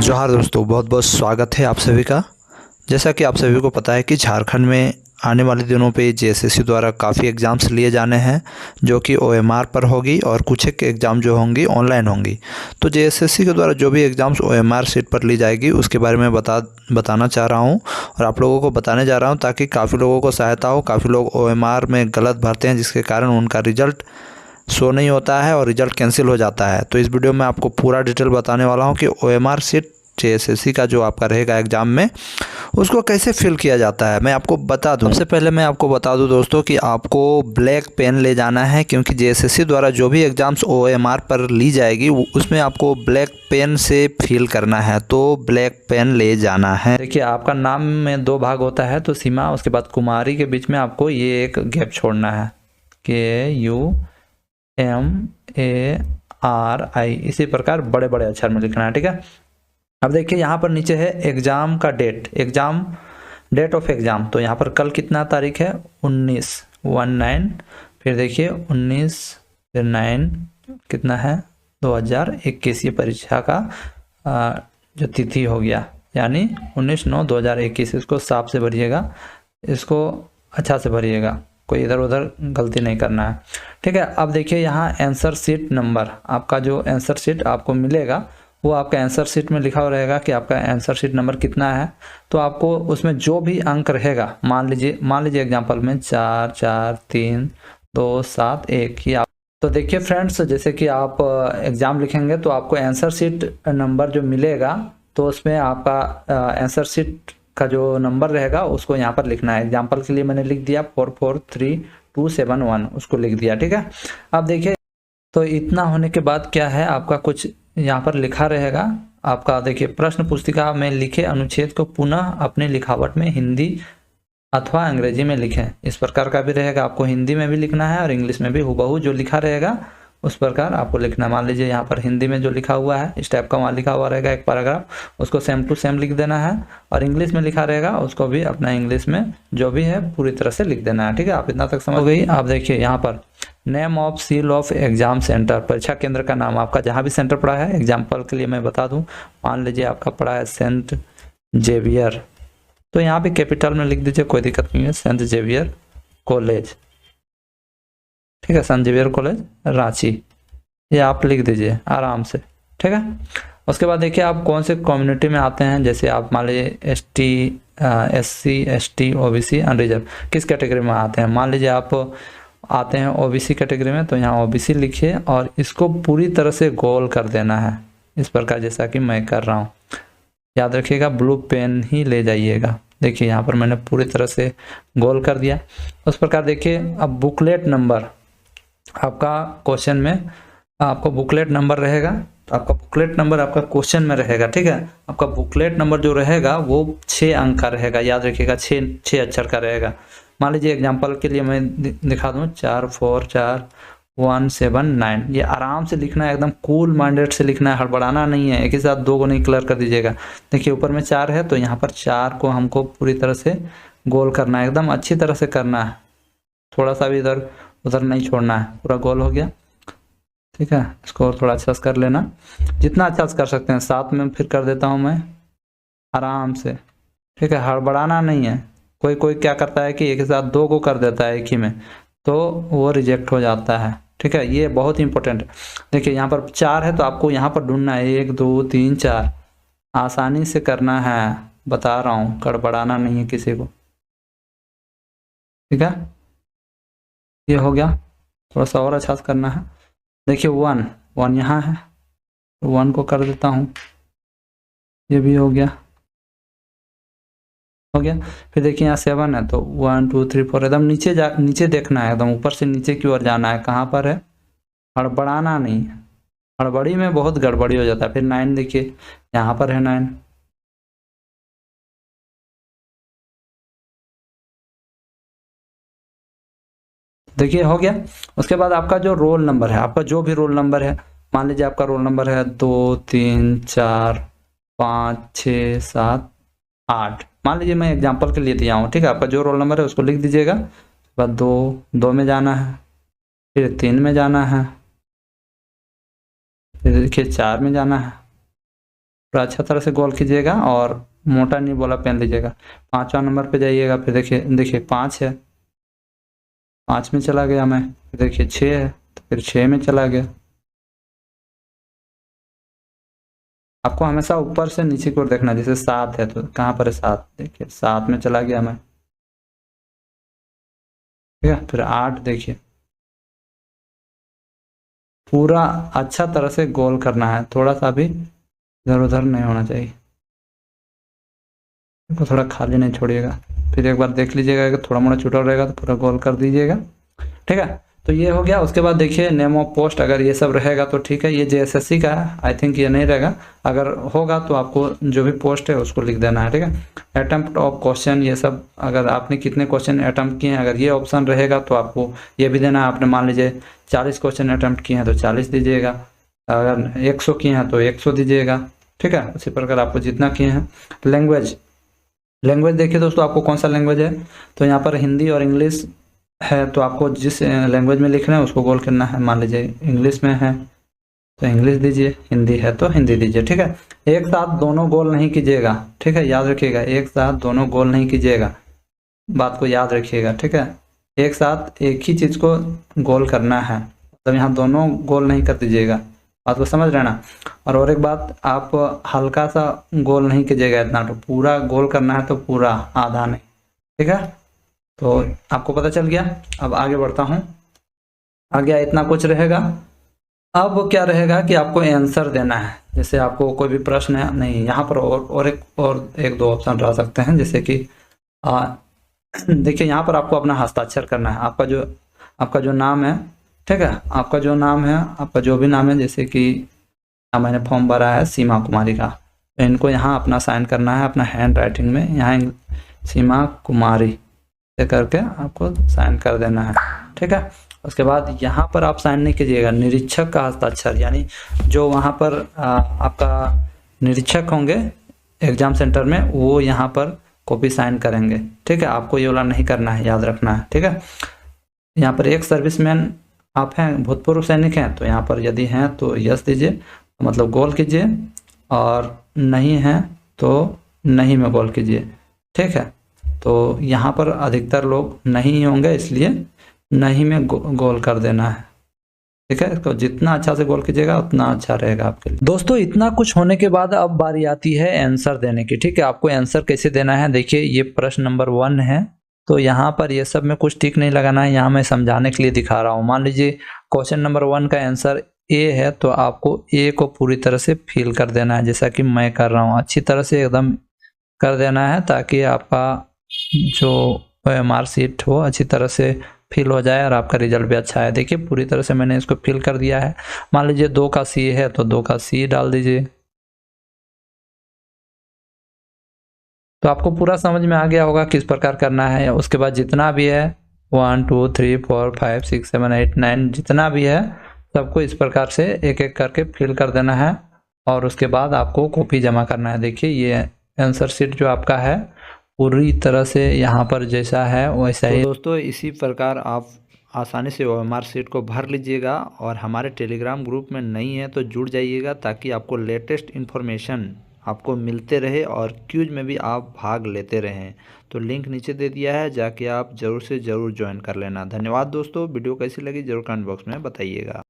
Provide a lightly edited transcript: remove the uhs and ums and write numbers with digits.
जोहार दोस्तों, बहुत बहुत स्वागत है आप सभी का। जैसा कि आप सभी को पता है कि झारखंड में आने वाले दिनों पे जेएसएससी द्वारा काफ़ी एग्ज़ाम्स लिए जाने हैं, जो कि ओएमआर पर होगी और कुछ एक एग्ज़ाम जो होंगी ऑनलाइन होंगी। तो जेएसएससी के द्वारा जो भी एग्ज़ाम्स ओएमआर सीट पर ली जाएगी उसके बारे में बताना चाह रहा हूँ और आप लोगों को बताने जा रहा हूँ, ताकि काफ़ी लोगों को सहायता हो। काफ़ी लोग ओएमआर में गलत भरते हैं, जिसके कारण उनका रिज़ल्ट शो नहीं होता है और रिज़ल्ट कैंसिल हो जाता है। तो इस वीडियो में आपको पूरा डिटेल बताने वाला हूँ कि ओएमआर सीट जेएसएससी का जो आपका रहेगा एग्ज़ाम में, उसको कैसे फिल किया जाता है मैं आपको बता दूं। सबसे पहले मैं आपको बता दूं दोस्तों कि आपको ब्लैक पेन ले जाना है, क्योंकि जेएसएससी द्वारा जो भी एग्ज़ाम्स ओएमआर पर ली जाएगी उसमें आपको ब्लैक पेन से फिल करना है, तो ब्लैक पेन ले जाना है। देखिए, आपका नाम में 2 भाग होता है, तो सीमा उसके बाद कुमारी के बीच में आपको ये एक गैप छोड़ना है, KUMARI, इसी प्रकार बड़े बड़े अक्षर में लिखना है। ठीक है, अब देखिए यहाँ पर नीचे है एग्ज़ाम का डेट ऑफ एग्ज़ाम। तो यहाँ पर कल कितना तारीख है, 19 फिर देखिए 19 फिर 9 कितना है 2021, ये परीक्षा का जो तिथि हो गया, यानी 19/9/2021। इसको साफ से भरिएगा, इसको अच्छा से भरिएगा, कोई इधर उधर गलती नहीं करना है। ठीक है, अब देखिए यहाँ आंसर शीट नंबर, आपका जो आंसर शीट आपको मिलेगा वो आपका आंसर शीट में लिखा हुआ रहेगा कि आपका आंसर शीट नंबर कितना है। तो आपको उसमें जो भी अंक रहेगा, मान लीजिए एग्जांपल में 4 4 3 2 7 1 ही आप। तो देखिए फ्रेंड्स, जैसे कि आप एग्ज़ाम लिखेंगे तो आपको आंसर शीट नंबर जो मिलेगा, तो उसमें आपका आंसर शीट का जो नंबर रहेगा उसको यहाँ पर लिखना है। एग्जाम्पल के लिए मैंने लिख दिया 443271, उसको लिख दिया। ठीक है, अब देखिए, तो इतना होने के बाद क्या है, आपका कुछ यहाँ पर लिखा रहेगा। आपका देखिए, प्रश्न पुस्तिका में लिखे अनुच्छेद को पुनः अपनी लिखावट में हिंदी अथवा अंग्रेजी में लिखें, इस प्रकार का भी रहेगा। आपको हिंदी में भी लिखना है और इंग्लिश में भी हुबहू जो लिखा रहेगा उस प्रकार आपको लिखना है। मान लीजिए यहाँ पर हिंदी में जो लिखा हुआ है इस टाइप का वहाँ लिखा हुआ रहेगा एक पैराग्राफ, उसको सेम टू सेम लिख देना है, और इंग्लिश में लिखा रहेगा उसको भी अपना इंग्लिश में जो भी है पूरी तरह से लिख देना है। ठीक है, आप इतना तक समझ गई। आप देखिए यहाँ पर name of seal of exam centre, परीक्षा केंद्र का नाम आपका जहाँ भी सेंटर पड़ा है। एग्जाम्पल के लिए मैं बता दूँ, मान लीजिए आपका पड़ा है सेंट जेवियर, तो यहाँ भी कैपिटल में लिख दीजिए, कोई दिक्कत नहीं है, सेंट जेवियर कॉलेज। ठीक है, सेंट जेवियर कॉलेज रांची, ये आप लिख दीजिए आराम से। ठीक है, उसके बाद देखिए आप कौन से कम्युनिटी में आते हैं। जैसे आप मान लीजिए ST SC ST OBC unreserved, किस कैटेगरी में आते हैं। मान लीजिए आप आते हैं OBC कैटेगरी में, तो यहाँ OBC लिखिए और इसको पूरी तरह से गोल कर देना है, इस प्रकार जैसा कि मैं कर रहा हूँ। याद रखिएगा, ब्लू पेन ही ले जाइएगा। देखिए यहाँ पर मैंने पूरी तरह से गोल कर दिया। उस प्रकार देखिए, अब बुकलेट नंबर आपका क्वेश्चन में, आपको बुकलेट नंबर रहेगा, तो आपका बुकलेट नंबर आपका क्वेश्चन में रहेगा। ठीक है, आपका बुकलेट नंबर जो रहेगा वो 6 अंक का रहेगा, याद रखिएगा, 6 अक्षर का रहेगा। मान लीजिए एग्जांपल के लिए मैं दिखा दूं, 444179, ये आराम से लिखना है, एकदम कूल माइंडेड से लिखना है, हड़बड़ाना नहीं है, एक ही साथ 2 को नहीं क्लियर कर दीजिएगा। देखिए ऊपर में 4 है, तो यहाँ पर 4 को हमको पूरी तरह से गोल करना है, एकदम अच्छी तरह से करना है, थोड़ा सा भी इधर उधर नहीं छोड़ना है, पूरा गोल हो गया। ठीक है, इसको थोड़ा अच्छा से कर लेना, जितना अच्छा से कर सकते हैं। 7 में फिर कर देता हूँ मैं आराम से। ठीक है, हड़बड़ाना नहीं है। कोई क्या करता है कि एक ही साथ 2 को कर देता है एक ही में, तो वो रिजेक्ट हो जाता है। ठीक है, ये बहुत इंपॉर्टेंट है। देखिए यहाँ पर 4 है, तो आपको यहाँ पर ढूंढना है 1 2 3 4, आसानी से करना है, बता रहा हूँ, गड़बड़ाना नहीं है किसी को। ठीक है, ये हो गया, थोड़ा सा और अच्छा से करना है। देखिए 1 यहाँ है, 1 को कर देता हूँ, ये भी हो गया। फिर देखिए यहाँ 7 है, तो 1 2 3 4, एकदम नीचे देखना है, एकदम ऊपर से नीचे की ओर जाना है। कहाँ पर है, हड़बड़ाना नहीं है, हड़बड़ी में बहुत गड़बड़ी हो जाता है। फिर 9 देखिए यहाँ पर है 9। देखिए हो गया। उसके बाद आपका जो रोल नंबर है, आपका जो भी रोल नंबर है, मान लीजिए आपका रोल नंबर है 2 3 4 5 6 7 8, मान लीजिए मैं एग्जांपल के लिए दिया हूँ। ठीक है, आपका जो रोल नंबर है उसको लिख दीजिएगा। उसके बाद 2 में जाना है, फिर 3 में जाना है, फिर देखिए 4 में जाना है, पूरा अच्छा तरह से गोल कीजिएगा और मोटा नहीं वाला पेन लीजिएगा। 5वां नंबर पे जाइएगा, फिर देखिए 5 है, 5 में चला गया मैं, फिर देखिए 6 है तो फिर 6 में चला गया। आपको हमेशा ऊपर से नीचे की ओर देखना, जैसे 7 है तो कहाँ पर है 7, देखिए 7 में चला गया मैं, ठीक है। फिर 8 देखिए, पूरा अच्छा तरह से गोल करना है, थोड़ा सा भी इधर उधर नहीं होना चाहिए, इसको थोड़ा खाली नहीं छोड़िएगा। फिर एक बार देख लीजिएगा कि थोड़ा मोड़ा छूटा रहेगा तो पूरा गोल कर दीजिएगा, ठीक है। तो ये हो गया। उसके बाद देखिए नेम ऑफ पोस्ट, अगर ये सब रहेगा तो ठीक है। ये JSSC का है, आई थिंक ये नहीं रहेगा, अगर होगा तो आपको जो भी पोस्ट है उसको लिख देना है, ठीक है। अटेम्प्ट ऑफ क्वेश्चन, ये सब अगर आपने कितने क्वेश्चन अटेम्प्ट किए हैं, अगर ये ऑप्शन रहेगा तो आपको ये भी देना है। आपने मान लीजिए 40 क्वेश्चन अटेम्प्ट किए हैं तो 40 दीजिएगा, अगर 100 किए हैं तो 100 दीजिएगा, ठीक है। उसी प्रकार आपको जितना किए हैं। लैंग्वेज देखिए दोस्तों, आपको कौन सा लैंग्वेज है, तो यहाँ पर हिंदी और इंग्लिश है, तो आपको जिस लैंग्वेज में लिख रहे हैं उसको गोल करना है। मान लीजिए इंग्लिश में है तो इंग्लिश दीजिए, हिंदी है तो हिंदी दीजिए, ठीक है। एक साथ दोनों गोल नहीं कीजिएगा, ठीक है, याद रखिएगा, एक साथ दोनों गोल नहीं कीजिएगा, बात को याद रखिएगा, ठीक है। एक साथ एक ही चीज़ को गोल करना है, मतलब यहाँ दोनों गोल नहीं कर दीजिएगा, बात को समझ रहे ना। और एक बात, आप हल्का सा गोल नहीं कीजिएगा, इतना तो पूरा गोल करना है, तो पूरा, आधा नहीं, ठीक है। तो आपको पता चल गया। अब आगे बढ़ता हूँ, आगे इतना कुछ रहेगा। अब क्या रहेगा कि आपको आंसर देना है, जैसे आपको कोई भी प्रश्न है, नहीं यहाँ पर और एक दो ऑप्शन रह सकते हैं, जैसे कि देखिए यहाँ पर आपको अपना हस्ताक्षर करना है, आपका जो नाम है, ठीक है, आपका जो नाम है, आपका जो भी नाम है, जैसे कि मैंने फॉर्म भरा है सीमा कुमारी का, तो इनको यहाँ अपना साइन करना है अपना हैंड राइटिंग में, यहाँ सीमा कुमारी करके आपको साइन कर देना है, ठीक है। उसके बाद यहाँ पर आप साइन नहीं कीजिएगा, निरीक्षक का हस्ताक्षर, यानी जो वहाँ पर आपका निरीक्षक होंगे एग्जाम सेंटर में, वो यहाँ पर कॉपी साइन करेंगे, ठीक है। आपको ये वाला नहीं करना है, याद रखना है, ठीक है। यहाँ पर एक सर्विसमैन आप हैं, भूतपूर्व सैनिक हैं, तो यहाँ पर यदि हैं तो यस दीजिए, मतलब गोल कीजिए, और नहीं है तो नहीं में गोल कीजिए, ठीक है। तो यहाँ पर अधिकतर लोग नहीं होंगे, इसलिए नहीं में गोल कर देना है, ठीक है। इसको जितना अच्छा से गोल कीजिएगा उतना अच्छा रहेगा आपके लिए। दोस्तों इतना कुछ होने के बाद अब बारी आती है आंसर देने की, ठीक है। आपको आंसर कैसे देना है, देखिए ये प्रश्न नंबर 1 है, तो यहाँ पर ये सब में कुछ टिक नहीं लगाना है, यहाँ मैं समझाने के लिए दिखा रहा हूँ। मान लीजिए क्वेश्चन नंबर 1 का आंसर ए है, तो आपको ए को पूरी तरह से फिल कर देना है, जैसा कि मैं कर रहा हूँ, अच्छी तरह से एकदम कर देना है, ताकि आपका जो मार्कशीट हो अच्छी तरह से फिल हो जाए और आपका रिजल्ट भी अच्छा है। देखिए पूरी तरह से मैंने इसको फिल कर दिया है। मान लीजिए 2 का सी है तो 2 का सी डाल दीजिए। तो आपको पूरा समझ में आ गया होगा किस प्रकार करना है। उसके बाद जितना भी है 1 2 3 4 5 6 7 8 9 जितना भी है सबको इस प्रकार से एक एक करके फिल कर देना है, और उसके बाद आपको कॉपी जमा करना है। देखिए ये आंसर शीट जो आपका है पूरी तरह से यहाँ पर जैसा है वैसा ही। तो दोस्तों इसी प्रकार आप आसानी से OMR शीट को भर लीजिएगा, और हमारे टेलीग्राम ग्रुप में नहीं है तो जुड़ जाइएगा, ताकि आपको लेटेस्ट इन्फॉर्मेशन आपको मिलते रहे और क्यूज में भी आप भाग लेते रहें। तो लिंक नीचे दे दिया है, जाके आप ज़रूर से ज़रूर ज्वाइन कर लेना। धन्यवाद दोस्तों, वीडियो कैसी लगी ज़रूर कमेंट बॉक्स में बताइएगा।